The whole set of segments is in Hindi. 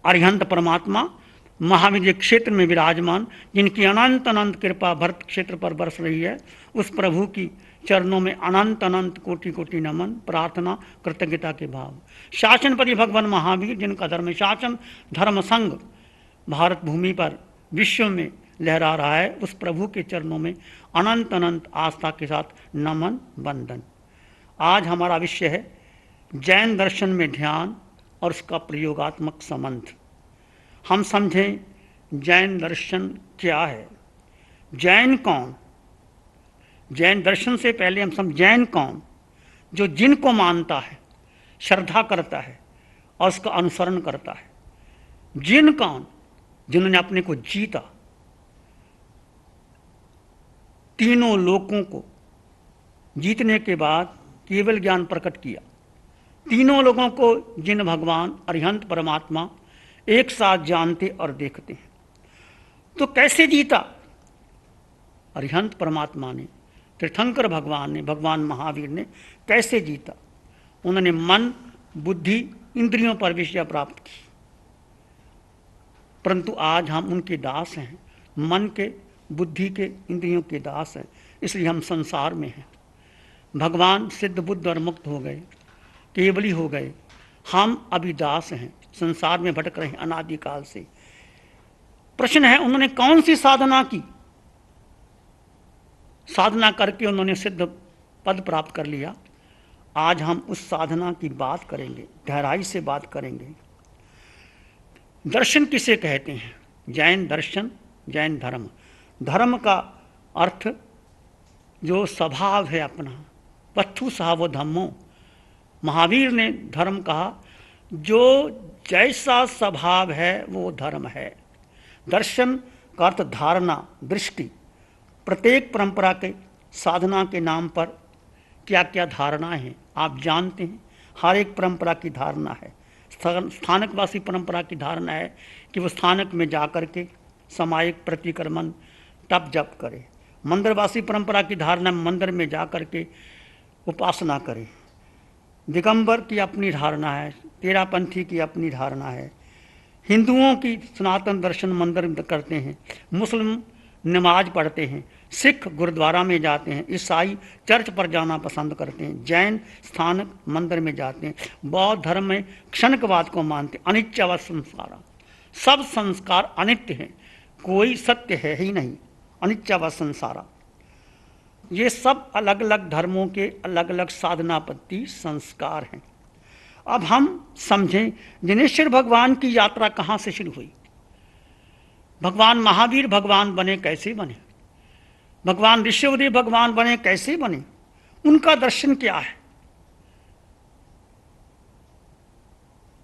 अरिहंत परमात्मा महाविजय क्षेत्र में विराजमान, जिनकी अनंत अनंत कृपा भरत क्षेत्र पर बरस रही है, उस प्रभु की चरणों में अनंत अनंत कोटि कोटि नमन, प्रार्थना, कृतज्ञता के भाव। शासनपति भगवान महावीर, जिनका धर्म शासन धर्म संघ भारत भूमि पर विश्व में लहरा रहा है, उस प्रभु के चरणों में अनंत अनंत आस्था के साथ नमन वंदन। आज हमारा विषय है जैन दर्शन में ध्यान और उसका प्रयोगात्मक संबंध। हम समझें जैन दर्शन क्या है, जैन कौन। जैन दर्शन से पहले हम समझ जैन कौन, जो जिनको मानता है, श्रद्धा करता है और उसका अनुसरण करता है। जिन कौन, जिन्होंने अपने को जीता, तीनों लोकों को जीतने के बाद केवल ज्ञान प्रकट किया। तीनों लोगों को जिन भगवान अरिहंत परमात्मा एक साथ जानते और देखते हैं। तो कैसे जीता? अरिहंत परमात्मा ने, तीर्थंकर भगवान ने, भगवान महावीर ने कैसे जीता? उन्होंने मन, बुद्धि, इंद्रियों पर विजय प्राप्त की। परंतु आज हम उनके दास हैं, मन के, बुद्धि के, इंद्रियों के दास हैं, इसलिए हम संसार में हैं। भगवान सिद्ध बुद्ध और मुक्त हो गए, केवली हो गए, हम अभी दास हैं, संसार में भटक रहे हैं अनादिकाल से। प्रश्न है, उन्होंने कौन सी साधना की? साधना करके उन्होंने सिद्ध पद प्राप्त कर लिया। आज हम उस साधना की बात करेंगे, गहराई से बात करेंगे। दर्शन किसे कहते हैं? जैन दर्शन, जैन धर्म। धर्म का अर्थ जो स्वभाव है अपना, पत्थु सावो धम्मो। महावीर ने धर्म कहा, जो जैसा स्वभाव है वो धर्म है। दर्शन का अर्थ धारणा, दृष्टि। प्रत्येक परंपरा के साधना के नाम पर क्या क्या धारणाएं हैं आप जानते हैं। हर एक परंपरा की धारणा है। स्थानकवासी परंपरा की धारणा है कि वो स्थानक में जाकर के सामायिक प्रतिक्रमण तप जप करे। मंदिरवासी परंपरा की धारणा मंदिर में जाकर के उपासना करे। दिगंबर की अपनी धारणा है, तेरापंथी की अपनी धारणा है। हिंदुओं की सनातन दर्शन मंदिर करते हैं, मुस्लिम नमाज पढ़ते हैं, सिख गुरुद्वारा में जाते हैं, ईसाई चर्च पर जाना पसंद करते हैं, जैन स्थानक मंदिर में जाते हैं, बौद्ध धर्म में क्षणिकवाद को मानते हैं, अनित्यवत संसारा। सब संस्कार अनित्य हैं, कोई सत्य है ही नहीं, अनित्यवत संसारा। ये सब अलग अलग धर्मों के अलग अलग साधनापत्ति संस्कार हैं। अब हम समझें जिनेश्वर भगवान की यात्रा कहाँ से शुरू हुई। भगवान महावीर भगवान बने कैसे बने? भगवान ऋषिदेव भगवान बने कैसे बने? उनका दर्शन क्या है?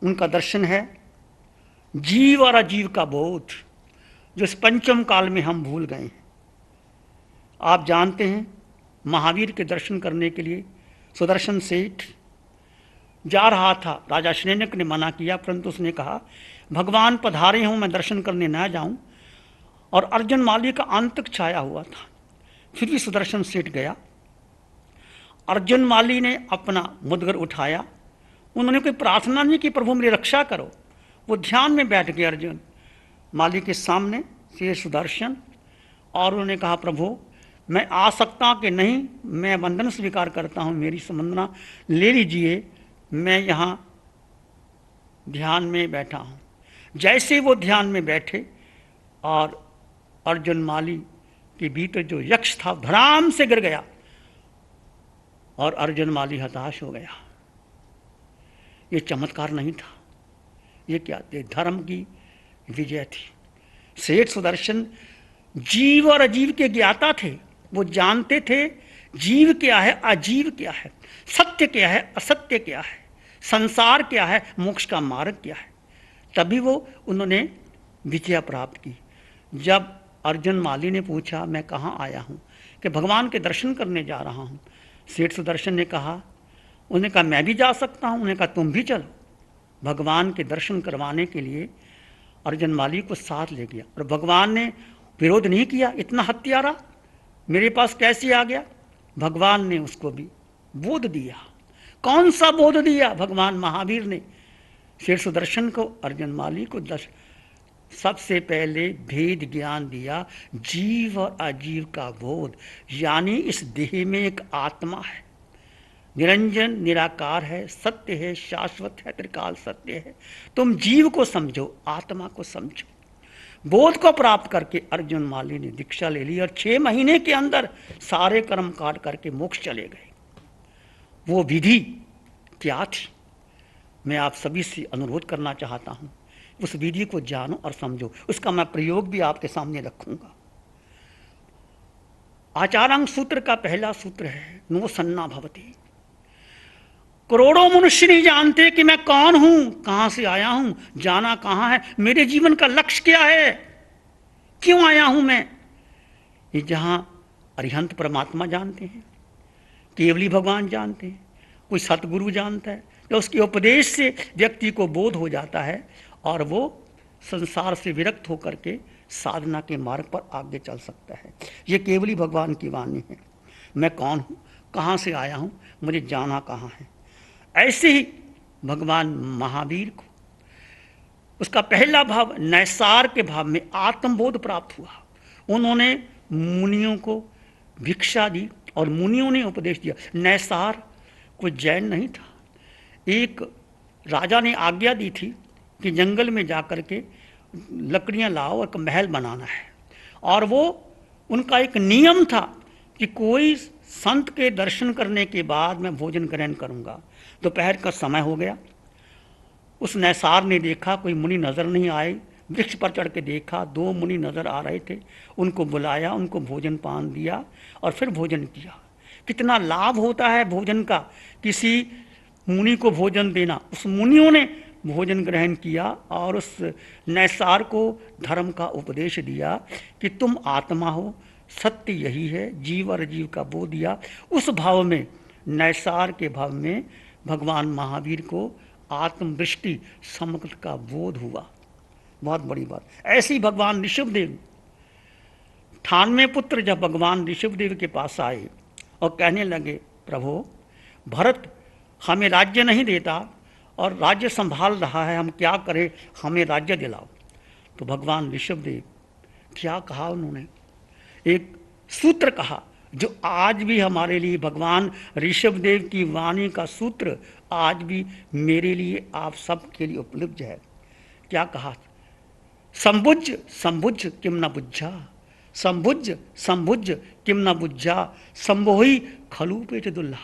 उनका दर्शन है जीव और अजीव का बोध, जो इस पंचम काल में हम भूल गए हैं। आप जानते हैं महावीर के दर्शन करने के लिए सुदर्शन सेठ जा रहा था। राजा श्रेणक ने मना किया, परंतु उसने कहा भगवान पधारे हूं, मैं दर्शन करने ना जाऊं। और अर्जुन माली का आंतक छाया हुआ था, फिर भी सुदर्शन सेठ गया। अर्जुन माली ने अपना मुद्गर उठाया, उन्होंने कोई प्रार्थना नहीं की प्रभु मेरी रक्षा करो। वो ध्यान में बैठ गए अर्जुन माली के सामने से सुदर्शन, और उन्होंने कहा प्रभु मैं आ सकता कि नहीं? मैं वंदन स्वीकार करता हूँ, मेरी वंदना ले लीजिए, मैं यहाँ ध्यान में बैठा हूँ। जैसे वो ध्यान में बैठे और अर्जुन माली के भीतर जो यक्ष था धड़ाम से गिर गया और अर्जुन माली हताश हो गया। ये चमत्कार नहीं था, ये क्या? ये धर्म की विजय थी। सेठ सुदर्शन जीव और अजीव के ज्ञाता थे। वो जानते थे जीव क्या है, अजीव क्या है, सत्य क्या है, असत्य क्या है, संसार क्या है, मोक्ष का मार्ग क्या है। तभी वो उन्होंने विजय प्राप्त की। जब अर्जुन माली ने पूछा मैं कहाँ आया हूँ, कि भगवान के दर्शन करने जा रहा हूँ, सेठ सुदर्शन ने कहा, उन्होंने कहा मैं भी जा सकता हूँ। उन्होंने कहा तुम भी चलो। भगवान के दर्शन करवाने के लिए अर्जुन माली को साथ ले गया और भगवान ने विरोध नहीं किया, इतना हत्यारा मेरे पास कैसे आ गया? भगवान ने उसको भी बोध दिया। कौन सा बोध दिया? भगवान महावीर ने श्री सुदर्शन को, अर्जुन माली को सबसे पहले भेद ज्ञान दिया, जीव और अजीव का बोध। यानी इस देह में एक आत्मा है, निरंजन निराकार है, सत्य है, शाश्वत है, त्रिकाल सत्य है। तुम जीव को समझो, आत्मा को समझो। बोध को प्राप्त करके अर्जुन माली ने दीक्षा ले ली और 6 महीने के अंदर सारे कर्म काट करके मोक्ष चले गए। वो विधि क्या थी, मैं आप सभी से अनुरोध करना चाहता हूं, उस विधि को जानो और समझो। उसका मैं प्रयोग भी आपके सामने रखूंगा। आचारांग सूत्र का पहला सूत्र है, नो सन्ना भवति। करोड़ों मनुष्य नहीं जानते कि मैं कौन हूं, कहां से आया हूं, जाना कहां है, मेरे जीवन का लक्ष्य क्या है, क्यों आया हूं मैं। ये जहां अरिहंत परमात्मा जानते हैं, केवली भगवान जानते हैं, कोई सतगुरु जानता है, तो उसके उपदेश से व्यक्ति को बोध हो जाता है और वो संसार से विरक्त होकर के साधना के मार्ग पर आगे चल सकता है। ये केवली भगवान की वाणी है। मैं कौन हूँ, कहाँ से आया हूँ, मुझे जाना कहाँ है। ऐसे ही भगवान महावीर को उसका पहला भाव नैसार के भाव में आत्मबोध प्राप्त हुआ। उन्होंने मुनियों को भिक्षा दी और मुनियों ने उपदेश दिया। नैसार कोई जैन नहीं था। एक राजा ने आज्ञा दी थी कि जंगल में जाकर के लकड़ियां लाओ और महल बनाना है, और वो उनका एक नियम था कि कोई संत के दर्शन करने के बाद मैं भोजन ग्रहण करूंगा। दोपहर का समय हो गया, उस नैसार ने देखा कोई मुनि नजर नहीं आए। वृक्ष पर चढ़ के देखा, 2 मुनि नजर आ रहे थे। उनको बुलाया, उनको भोजन पान दिया और फिर भोजन किया। कितना लाभ होता है भोजन का, किसी मुनि को भोजन देना। उस मुनियों ने भोजन ग्रहण किया और उस नैसार को धर्म का उपदेश दिया कि तुम आत्मा हो, सत्य यही है, जीव और जीव का बोध दिया। उस भाव में, नैसार के भाव में भगवान महावीर को आत्मवृष्टि समग्र का बोध हुआ। बहुत बड़ी बात। ऐसे ही भगवान ऋषभदेव 98 पुत्र जब भगवान ऋषभदेव के पास आए और कहने लगे, प्रभु भरत हमें राज्य नहीं देता और राज्य संभाल रहा है, हम क्या करें, हमें राज्य दिलाओ। तो भगवान ऋषभदेव क्या कहा उन्होंने, एक सूत्र कहा जो आज भी हमारे लिए, भगवान ऋषभदेव की वाणी का सूत्र आज भी मेरे लिए, आप सब के लिए उपलब्ध है। क्या कहा, संबुझ संबुझ किम न बुझा, संबुझ संबुझ किम न बुझा, संबोहि खलू पेच दुल्ला,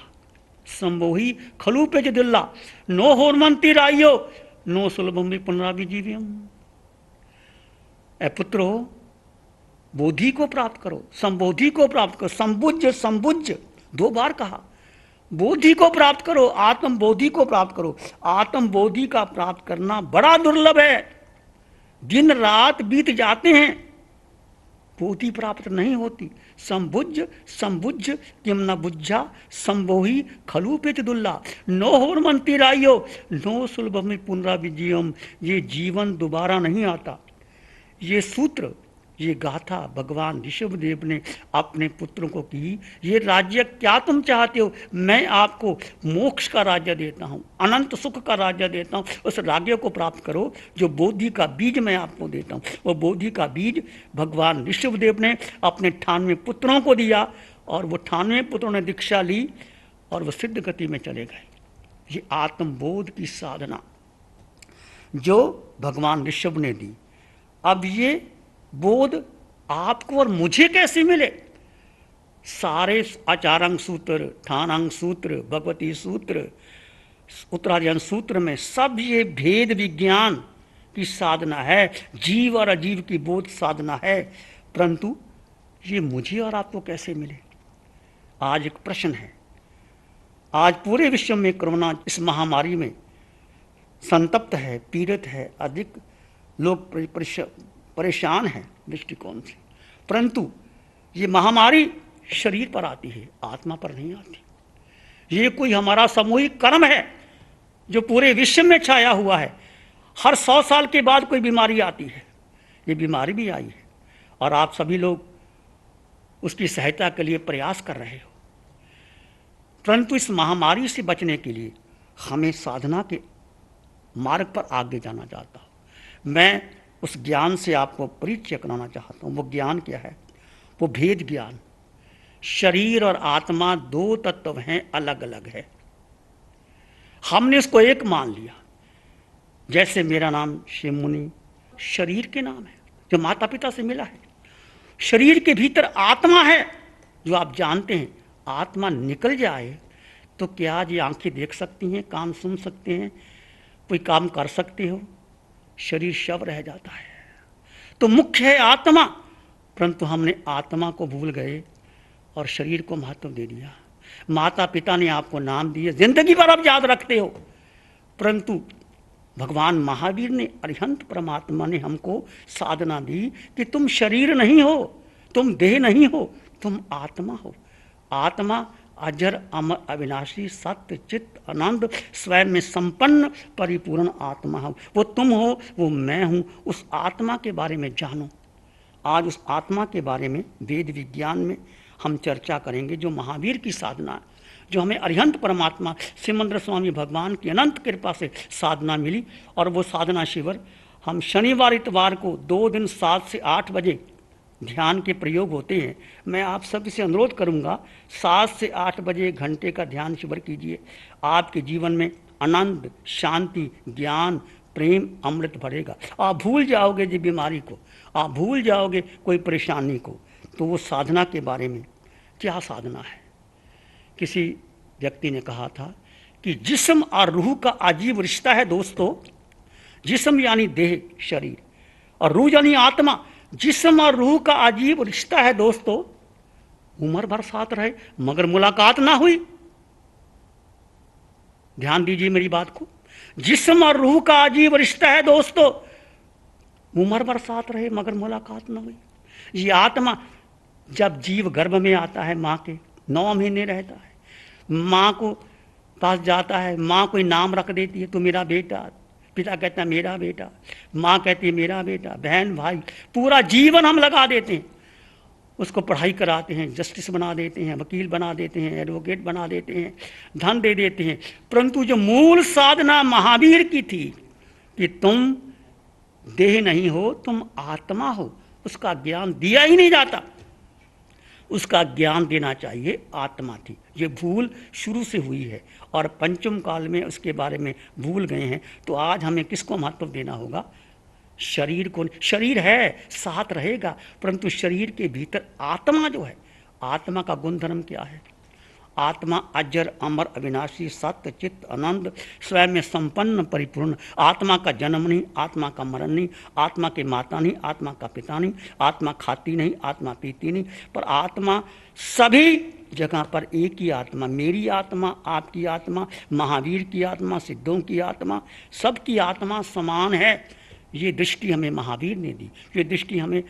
संबोहि खलू पेच दुल्ला, नो होरमंती राइयो, नो सुलभम पुनराभिजीव्यम। ए पुत्रो, बोधि को प्राप्त करो, संबोधि को प्राप्त करो। संबुझ संबुझ 2 बार कहा। बोधि को प्राप्त करो, आत्मबोधि को प्राप्त करो। आत्मबोधि का प्राप्त करना बड़ा दुर्लभ है। दिन रात बीत जाते हैं, बोधि प्राप्त नहीं होती। संबुझ संबुझ किम न बुझा, संबोहि खलू पेच दुल्ला, नो होरमंती राइयो, नो सुलभम पुनराभिजीवम। ये जीवन दोबारा नहीं आता। ये सूत्र, ये गाथा भगवान ऋषभदेव ने अपने पुत्रों को की। ये राज्य क्या तुम चाहते हो, मैं आपको मोक्ष का राज्य देता हूँ, अनंत सुख का राज्य देता हूँ। उस राज्य को प्राप्त करो जो बोधि का बीज मैं आपको देता हूँ। वो बोधि का बीज भगवान ऋषभदेव ने अपने 98 पुत्रों को दिया और वो 98 पुत्रों ने दीक्षा ली और वो सिद्ध गति में चले गए। ये आत्मबोध की साधना जो भगवान ऋषभ ने दी। अब ये बोध आपको और मुझे कैसे मिले? सारे आचारांग सूत्र, ठानांग सूत्र, भगवती सूत्र, उत्तराधिकरण सूत्र में सब ये भेद विज्ञान की साधना है, जीव और अजीव की बोध साधना है। परंतु ये मुझे और आपको कैसे मिले? आज एक प्रश्न है। आज पूरे विश्व में कोरोना इस महामारी में संतप्त है, पीड़ित है, अधिक लोग परेशान हैं दृष्टिकोण से। परंतु ये महामारी शरीर पर आती है, आत्मा पर नहीं आती। ये कोई हमारा सामूहिक कर्म है जो पूरे विश्व में छाया हुआ है। हर 100 साल के बाद कोई बीमारी आती है। ये बीमारी भी आई है और आप सभी लोग उसकी सहायता के लिए प्रयास कर रहे हो। परंतु इस महामारी से बचने के लिए हमें साधना के मार्ग पर आगे जाना चाहता हूँ। मैं उस ज्ञान से आपको परिचय कराना चाहता हूँ। वो ज्ञान क्या है? वो भेद ज्ञान। शरीर और आत्मा दो तत्व हैं, अलग अलग है। हमने इसको एक मान लिया। जैसे मेरा नाम शिव मुनि शरीर के नाम है, जो माता पिता से मिला है। शरीर के भीतर आत्मा है, जो आप जानते हैं। आत्मा निकल जाए तो क्या आज ये आंखें देख सकती हैं, कान सुन सकते हैं, कोई काम कर सकते हो? शरीर शव रह जाता है। तो मुख्य है आत्मा, परंतु हमने आत्मा को भूल गए और शरीर को महत्व दे दिया। माता पिता ने आपको नाम दिए, जिंदगी भर आप याद रखते हो, परंतु भगवान महावीर ने, अरिहंत परमात्मा ने हमको साधना दी कि तुम शरीर नहीं हो, तुम देह नहीं हो, तुम आत्मा हो। आत्मा अजर अमर अविनाशी सत्य चित्त आनंद स्वयं में संपन्न परिपूर्ण आत्मा हो। वो तुम हो, वो मैं हूँ। उस आत्मा के बारे में जानो। आज उस आत्मा के बारे में वेद विज्ञान में हम चर्चा करेंगे, जो महावीर की साधना, जो हमें अरिहंत परमात्मा सिमंदर स्वामी भगवान की अनंत कृपा से साधना मिली। और वो साधना शिविर हम शनिवार इतवार को 2 दिन 7 से 8 बजे ध्यान के प्रयोग होते हैं। मैं आप सब से अनुरोध करूंगा, 7 से 8 बजे 1 घंटे का ध्यान शिविर कीजिए। आपके जीवन में आनंद, शांति, ज्ञान, प्रेम, अमृत भरेगा। आप भूल जाओगे जी बीमारी को, आप भूल जाओगे कोई परेशानी को। तो वो साधना के बारे में, क्या साधना है? किसी व्यक्ति ने कहा था कि जिस्म और रूह का अजीब रिश्ता है दोस्तों। जिस्म यानी देह, शरीर, और रूह यानी आत्मा। जिस्म और रूह का अजीब रिश्ता है दोस्तों। उम्र भर साथ रहे मगर मुलाकात ना हुई। ध्यान दीजिए मेरी बात को। जिस्म और रूह का अजीब रिश्ता है दोस्तों। उम्र भर साथ रहे मगर मुलाकात ना हुई। ये आत्मा जब जीव गर्भ में आता है, माँ के 9 महीने रहता है, माँ को पास जाता है, माँ कोई नाम रख देती है, तो मेरा बेटा, पिता कहता है मेरा बेटा, माँ कहती है मेरा बेटा, बहन भाई, पूरा जीवन हम लगा देते हैं। उसको पढ़ाई कराते हैं, जस्टिस बना देते हैं, वकील बना देते हैं, एडवोकेट बना देते हैं, धन दे देते हैं। परंतु जो मूल साधना महावीर की थी कि तुम देह नहीं हो, तुम आत्मा हो, उसका ज्ञान दिया ही नहीं जाता। उसका ज्ञान देना चाहिए आत्मा थी। ये भूल शुरू से हुई है और पंचम काल में उसके बारे में भूल गए हैं। तो आज हमें किसको महत्व देना होगा? शरीर को। शरीर है, साथ रहेगा, परंतु शरीर के भीतर आत्मा जो है, आत्मा का गुणधर्म क्या है? आत्मा अजर अमर अविनाशी सत्य चित्त आनंद स्वयं में संपन्न परिपूर्ण। आत्मा का जन्म नहीं, आत्मा का मरण नहीं, आत्मा के माता नहीं, आत्मा का पिता नहीं, आत्मा खाती नहीं, आत्मा पीती नहीं, पर आत्मा सभी जगह पर एक ही आत्मा। मेरी आत्मा, आपकी आत्मा, महावीर की आत्मा, सिद्धों की आत्मा, सबकी आत्मा समान है। ये दृष्टि हमें महावीर ने दी, ये दृष्टि हमें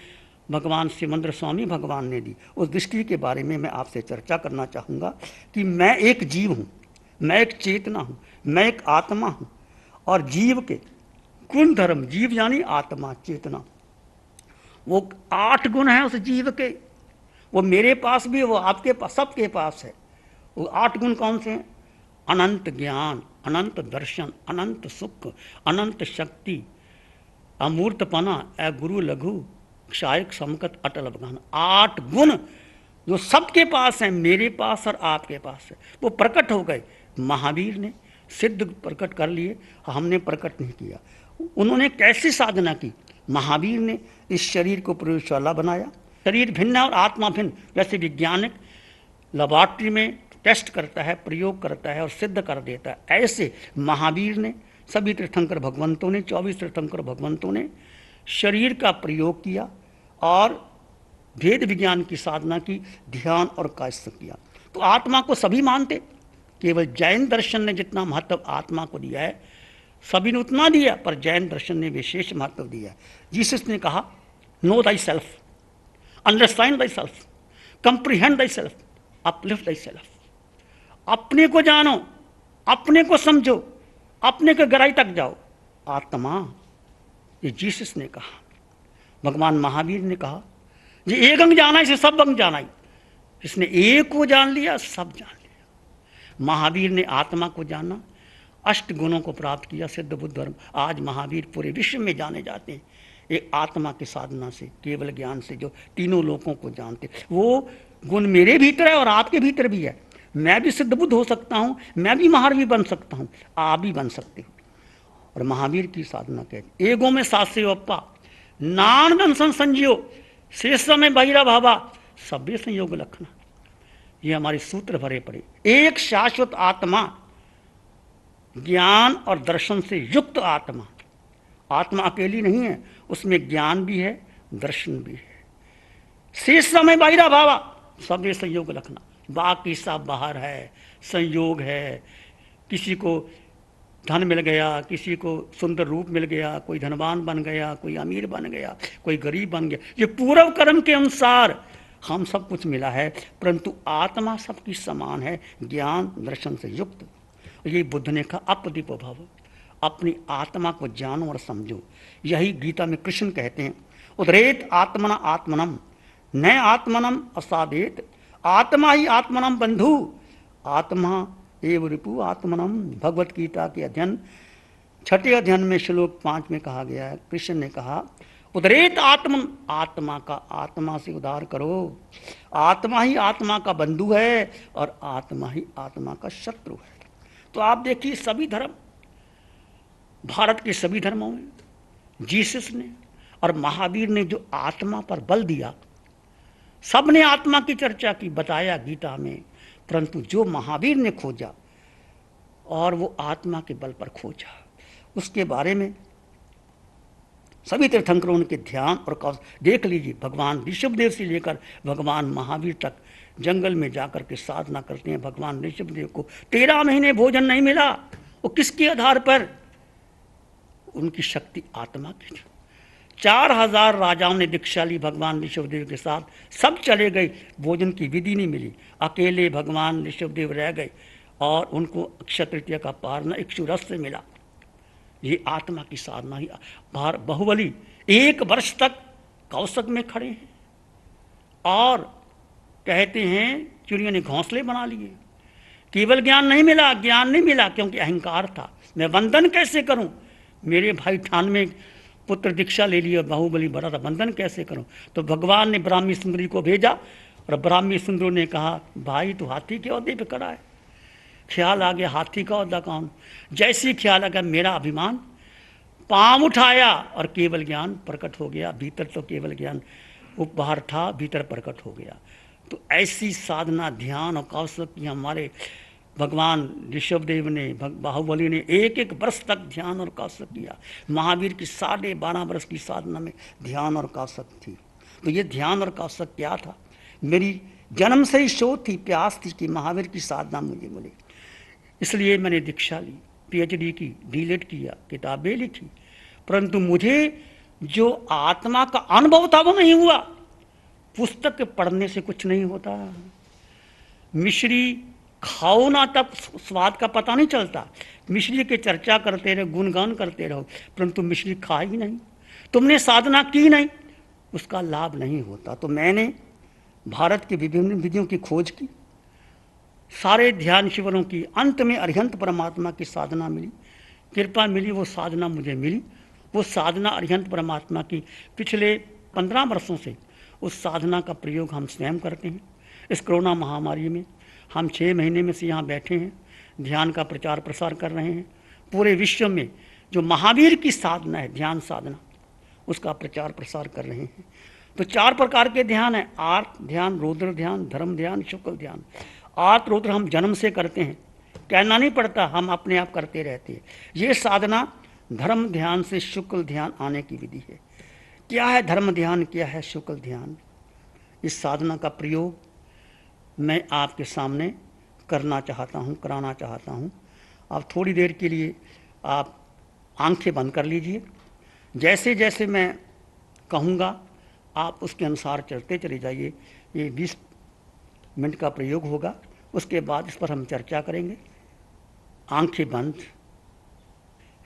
भगवान सिमंदर स्वामी भगवान ने दी। उस दृष्टि के बारे में मैं आपसे चर्चा करना चाहूँगा कि मैं एक जीव हूँ, मैं एक चेतना हूँ, मैं एक आत्मा हूँ। और जीव के गुण धर्म, जीव यानी आत्मा, चेतना, वो 8 गुण हैं उस जीव के। वो मेरे पास भी, वो आपके पास, सबके पास है। वो 8 गुण कौन से हैं? अनंत ज्ञान, अनंत दर्शन, अनंत सुख, अनंत शक्ति, अमूर्तपना, गुरु लघु, क्षायक समकत अटल अवगाहन। 8 गुण जो सबके पास है, मेरे पास और आपके पास है। वो प्रकट हो गए। महावीर ने सिद्ध प्रकट कर लिए, हमने प्रकट नहीं किया। उन्होंने कैसी साधना की? महावीर ने इस शरीर को प्रयोगशाला बनाया। शरीर भिन्न है और आत्मा भिन्न। जैसे वैज्ञानिक लेबॉर्ट्री में टेस्ट करता है, प्रयोग करता है और सिद्ध कर देता है, ऐसे महावीर ने, सभी तीर्थंकर भगवंतों ने, 24 तीर्थंकर भगवंतों ने शरीर का प्रयोग किया और भेद विज्ञान की साधना की, ध्यान और कायस्थ किया। तो आत्मा को सभी मानते, केवल जैन दर्शन ने जितना महत्व आत्मा को दिया है, सभी ने उतना दिया, पर जैन दर्शन ने विशेष महत्व दिया। जीसस ने कहा, no thy self, understand thy self, comprehend thy self, uplift thy self. अपने को जानो, अपने को समझो, अपने के गहराई तक जाओ। आत्मा, ये जीसस ने कहा। भगवान महावीर ने कहा, ये एक अंग जाना, इसे सब अंग जाना ही। जिसने एक को जान लिया, सब जान लिया। महावीर ने आत्मा को जाना, अष्ट गुणों को प्राप्त किया, सिद्ध बुद्ध धर्म। आज महावीर पूरे विश्व में जाने जाते हैं एक आत्मा की साधना से, केवल ज्ञान से, जो तीनों लोगों को जानते। वो गुण मेरे भीतर है और आपके भीतर भी है। मैं भी सिद्ध बुद्ध हो सकता हूँ, मैं भी महावीर बन सकता हूँ, आप भी बन सकते हो। और महावीर की साधना कहते एगो में सास्य अप्पा नान संजीव शेष में बहिरा भावा सभ्य संयोग लखना। ये हमारे सूत्र भरे पड़े। एक शाश्वत आत्मा, ज्ञान और दर्शन से युक्त आत्मा। आत्मा अकेली नहीं है, उसमें ज्ञान भी है, दर्शन भी है। शेष समय बाहिरा भावा सभ्य संयोग लखना। बाकी सब बाहर है, संयोग है। किसी को धन मिल गया, किसी को सुंदर रूप मिल गया, कोई धनवान बन गया, कोई अमीर बन गया, कोई गरीब बन गया। ये पूर्व कर्म के अनुसार हम सब कुछ मिला है, परंतु आत्मा सबकी समान है, ज्ञान दर्शन से युक्त। ये बुद्ध ने कहा अपदीपो भव, अपनी आत्मा को जानो और समझो। यही गीता में कृष्ण कहते हैं उदरेत आत्मना आत्मनम न आत्मनम असादेत, आत्मा ही आत्मनम बंधु, आत्मा एव रिपु आत्मनम। भगवत गीता के अध्ययन 6 अध्ययन में श्लोक 5 में कहा गया है, कृष्ण ने कहा उदरेत आत्मन, आत्मा का आत्मा से उद्धार करो। आत्मा ही आत्मा का बंधु है और आत्मा ही आत्मा का शत्रु है। तो आप देखिए सभी धर्म, भारत के सभी धर्मों में जीसस ने और महावीर ने जो आत्मा पर बल दिया, सब ने आत्मा की चर्चा की, बताया गीता में, परंतु जो महावीर ने खोजा और वो आत्मा के बल पर खोजा, उसके बारे में सभी तीर्थंकरों के ध्यान और कौशल देख लीजिए। भगवान ऋषभदेव से लेकर भगवान महावीर तक जंगल में जाकर के साधना करते हैं। भगवान ऋषभदेव को 13 महीने भोजन नहीं मिला। वो किसके आधार पर? उनकी शक्ति आत्मा की थी। 4000 राजाओं ने दीक्षा ली भगवान ऋषभदेव के साथ, सब चले गए, भोजन की विधि नहीं मिली, अकेले भगवान ऋषभदेव रह गए और उनको अक्षय तृतीया का पारना इक्षुरस से मिला। ये आत्मा की साधना ही। बाहुबली 1 वर्ष तक कौशक में खड़े हैं और कहते हैं चिड़िया ने घोंसले बना लिए। केवल ज्ञान नहीं मिला, ज्ञान नहीं मिला क्योंकि अहंकार था। मैं वंदन कैसे करूं? मेरे भाई 98 पुत्र दीक्षा ले लिए, बाहुबली बड़ा था, वंदन कैसे करूं? तो भगवान ने ब्राह्मी सुंदरी को भेजा और ब्राह्मी सुंदरों ने कहा भाई तू हाथी के ओहदे पे खड़ा है। ख्याल आ गया हाथी का ओहदा कौन? जैसे ख्याल आ गया मेरा अभिमान, पांव उठाया और केवल ज्ञान प्रकट हो गया। भीतर तो केवल ज्ञान वो बाहर था, भीतर प्रकट हो गया। तो ऐसी साधना, ध्यान और कौशल की हमारे भगवान ऋषभदेव ने, बाहुबली ने 1 वर्ष तक ध्यान और कौशल किया। महावीर की 12.5 वर्ष की साधना में ध्यान और कौशल थी। तो ये ध्यान और कौशल क्या था? मेरी जन्म से ही शोध थी, प्यास थी कि महावीर की साधना मुझे मिले, इसलिए मैंने दीक्षा ली, पीएचडी की, डीलेट किया, किताबें लिखी, परंतु मुझे जो आत्मा का अनुभव था वो नहीं हुआ। पुस्तक पढ़ने से कुछ नहीं होता। मिश्री खाओ ना तब स्वाद का पता नहीं चलता। मिश्री की चर्चा करते रहो, गुणगान करते रहो, परंतु मिश्री खा ही नहीं, तुमने साधना की नहीं, उसका लाभ नहीं होता। तो मैंने भारत की विभिन्न विधियों की खोज की, सारे ध्यान शिविरों की, अंत में अरिहंत परमात्मा की साधना मिली, कृपा मिली, वो साधना मुझे मिली। वो साधना अरिहंत परमात्मा की पिछले 15 वर्षों से उस साधना का प्रयोग हम स्वयं करते हैं। इस कोरोना महामारी में हम 6 महीने में से यहाँ बैठे हैं, ध्यान का प्रचार प्रसार कर रहे हैं। पूरे विश्व में जो महावीर की साधना है, ध्यान साधना, उसका प्रचार प्रसार कर रहे हैं। तो 4 प्रकार के ध्यान है, आर्त ध्यान, रौद्र ध्यान, धर्म ध्यान, शुक्ल ध्यान। आर्त रौद्र हम जन्म से करते हैं, कहना नहीं पड़ता, हम अपने आप करते रहते हैं। ये साधना धर्म ध्यान से शुक्ल ध्यान आने की विधि है। क्या है धर्म ध्यान, क्या है शुक्ल ध्यान? इस साधना का प्रयोग मैं आपके सामने करना चाहता हूँ, कराना चाहता हूँ। आप थोड़ी देर के लिए आप आंखें बंद कर लीजिए। जैसे जैसे मैं कहूँगा आप उसके अनुसार चलते चले जाइए। ये 20 मिनट का प्रयोग होगा, उसके बाद इस पर हम चर्चा करेंगे। आंखें बंद,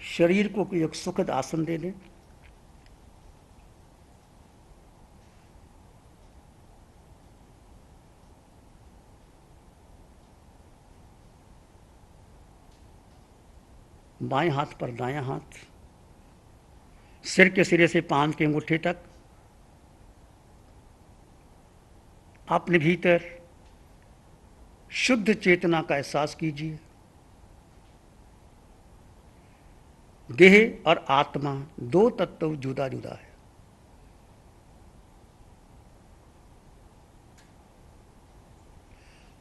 शरीर को कोई एक सुखद आसन दे दें। बाएं हाथ पर दायां हाथ, सिर के सिरे से पांव के अंगूठे तक अपने भीतर शुद्ध चेतना का एहसास कीजिए। देह और आत्मा दो तत्व जुदा जुदा है।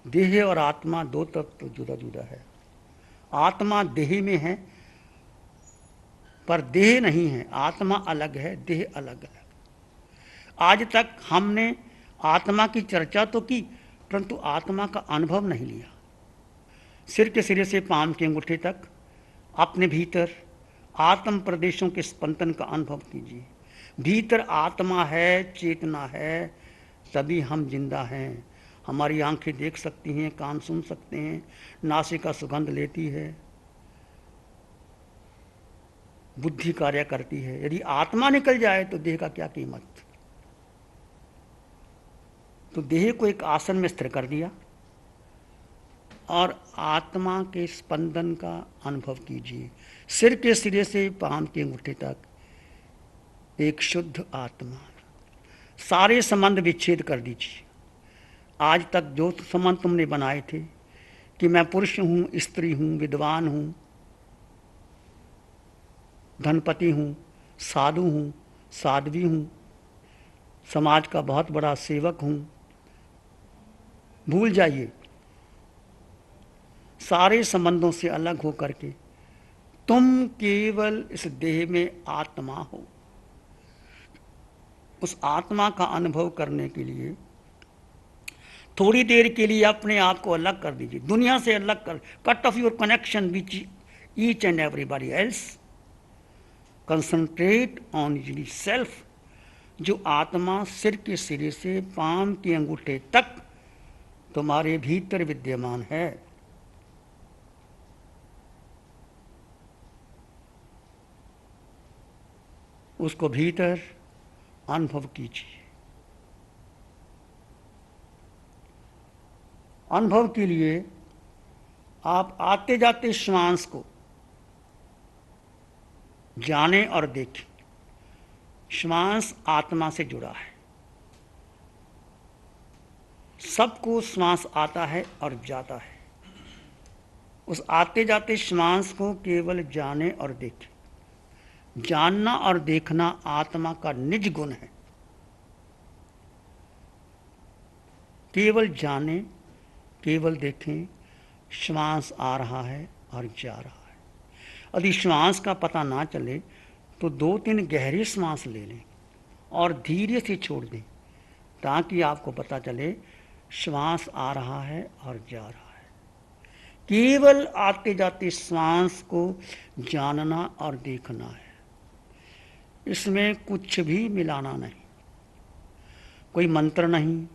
देह और आत्मा दो तत्व जुदा जुदा है। आत्मा देह में है पर देह नहीं है। आत्मा अलग है, देह अलग है। आज तक हमने आत्मा की चर्चा तो की, परंतु आत्मा का अनुभव नहीं लिया। सिर के सिरे से पांव के अंगूठे तक अपने भीतर आत्म प्रदेशों के स्पंदन का अनुभव कीजिए। भीतर आत्मा है, चेतना है, तभी हम जिंदा हैं। हमारी आंखें देख सकती हैं, कान सुन सकते हैं, नासिका सुगंध लेती है, बुद्धि कार्य करती है। यदि आत्मा निकल जाए तो देह का क्या कीमत। तो देह को एक आसन में स्थिर कर दिया और आत्मा के स्पंदन का अनुभव कीजिए। सिर के सिरे से पांव के अंगूठे तक एक शुद्ध आत्मा। सारे संबंध विच्छेद कर दीजिए। आज तक जो संबंध तुमने बनाए थे कि मैं पुरुष हूं, स्त्री हूं, विद्वान हूं, धनपति हूं, साधु हूं, साध्वी हूं, समाज का बहुत बड़ा सेवक हूं, भूल जाइए। सारे संबंधों से अलग हो करके तुम केवल इस देह में आत्मा हो। उस आत्मा का अनुभव करने के लिए थोड़ी देर के लिए अपने आप को अलग कर दीजिए, दुनिया से अलग कर, cut off your connection which each and everybody else, concentrate on your self. जो आत्मा सिर के सिरे से पांव के अंगूठे तक तुम्हारे भीतर विद्यमान है, उसको भीतर अनुभव कीजिए। अनुभव के लिए आप आते जाते श्वास को जाने और देखें। श्वास आत्मा से जुड़ा है। सबको श्वास आता है और जाता है। उस आते जाते श्वास को केवल जाने और देखें। जानना और देखना आत्मा का निज गुण है। केवल जाने, केवल देखें, श्वास आ रहा है और जा रहा है। यदि श्वास का पता ना चले तो 2-3 गहरी श्वास ले लें और धीरे से छोड़ दें, ताकि आपको पता चले श्वास आ रहा है और जा रहा है। केवल आते जाते श्वास को जानना और देखना है। इसमें कुछ भी मिलाना नहीं। कोई मंत्र नहीं,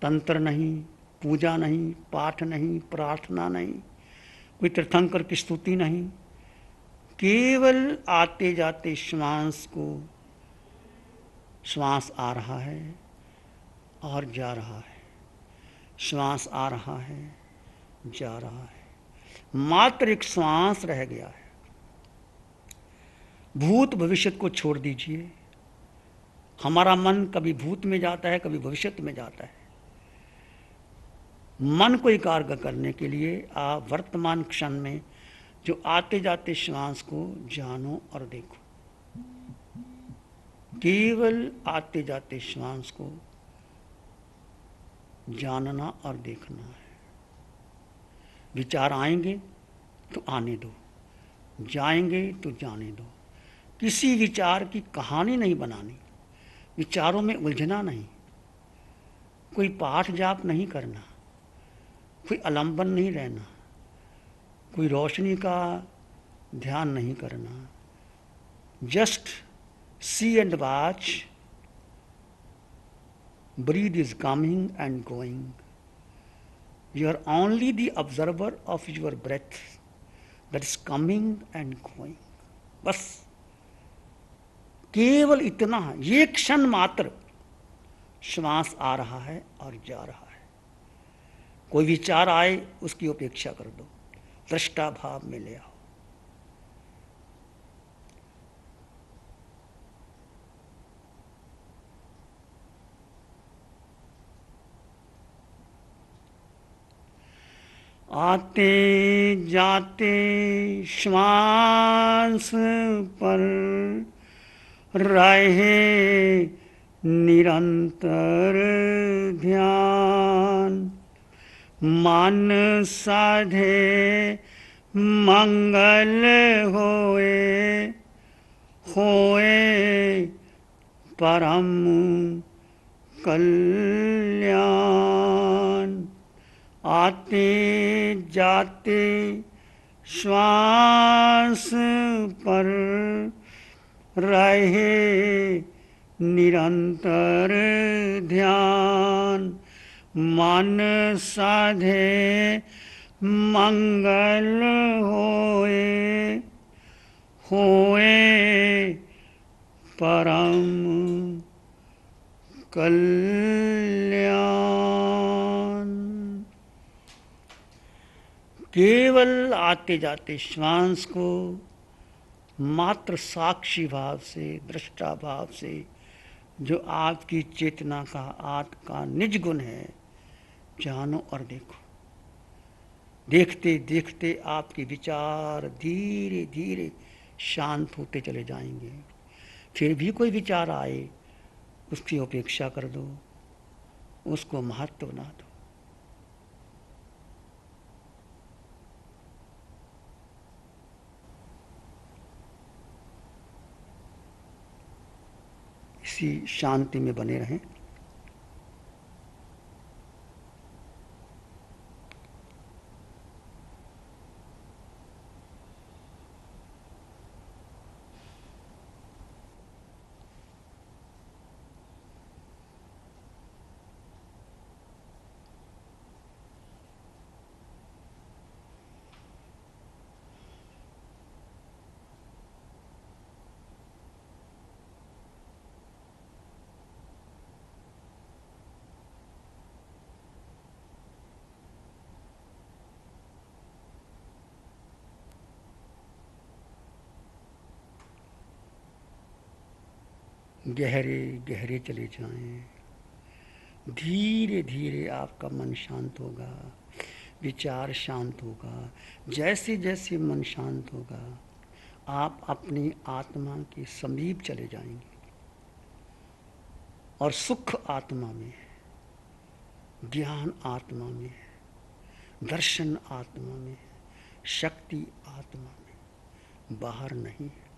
तंत्र नहीं, पूजा नहीं, पाठ नहीं, प्रार्थना नहीं, कोई तीर्थंकर की स्तुति नहीं। केवल आते जाते श्वास को, श्वास आ रहा है और जा रहा है, श्वास आ रहा है, जा रहा है। मात्र एक श्वास रह गया है। भूत भविष्य को छोड़ दीजिए। हमारा मन कभी भूत में जाता है, कभी भविष्य में जाता है। मन को एकाग्र करने के लिए आप वर्तमान क्षण में जो आते जाते श्वास को जानो और देखो। केवल आते जाते श्वास को जानना और देखना है। विचार आएंगे तो आने दो, जाएंगे तो जाने दो। किसी विचार की कहानी नहीं बनानी, विचारों में उलझना नहीं, कोई पाठ जाप नहीं करना, कोई आलंबन नहीं रहना, कोई रोशनी का ध्यान नहीं करना। Just see and watch. Breath is coming and going. You are only the observer of your breath that is coming and going. बस केवल इतना है। ये क्षण मात्र श्वास आ रहा है और जा रहा है। कोई विचार आए उसकी उपेक्षा कर दो, दृष्टा भाव में ले आओ। आते जाते श्वास पर रहे निरंतर ध्यान, मन साधे मंगल होए, होए परम कल्याण। आते जाते श्वास पर रहे निरंतर ध्यान, मन साधे मंगल होए, होए परम कल्याण। केवल आते जाते श्वास को मात्र साक्षी भाव से, दृष्टा भाव से, जो आपकी चेतना का आत्मा का निज गुण है, जानो और देखो। देखते देखते आपके विचार धीरे धीरे शांत होते चले जाएंगे। फिर भी कोई विचार आए, उसकी उपेक्षा कर दो, उसको महत्व ना दो। इसी शांति में बने रहें। गहरे गहरे चले जाएं। धीरे धीरे आपका मन शांत होगा, विचार शांत होगा। जैसे जैसे मन शांत होगा, आप अपनी आत्मा के समीप चले जाएंगे। और सुख आत्मा में है, ज्ञान आत्मा में है, दर्शन आत्मा में है, शक्ति आत्मा में, बाहर नहीं है।